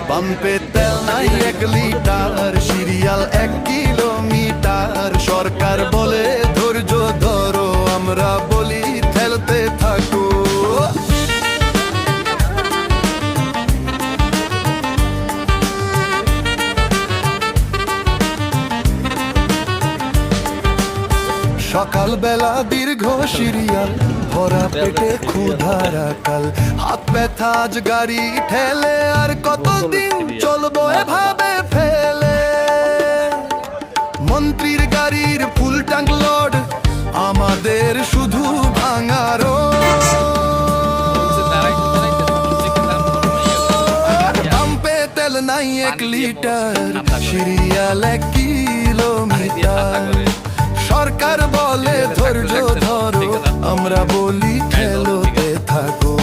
পাম্পে তেল নাই 1 লিটার, সিরিয়াল 1 কিলোমিটার। সরকার বলে ধৈর্য ধরো, আমরা বলি ঠেলতে থাকো। সকালবেলা দীর্ঘ সিরিয়াল, ভরা পেটে ক্ষুধার আকাল। হাত ব্যথা আজ গাড়ি ঠেলে, আর কতদিন চলবো এভাবে ফেলে। মন্ত্রীর গাড়ির ফুল ট্যাঙ্ক লোড, আমাদের শুধু ভাঙা রোড। পাম্পে তেল নাই 1 লিটার, সিরিয়াল 1 কিলোমিটার। সরকার বলে ধৈর্য ধরো, আমরা বলি ঠেলতে থাকো।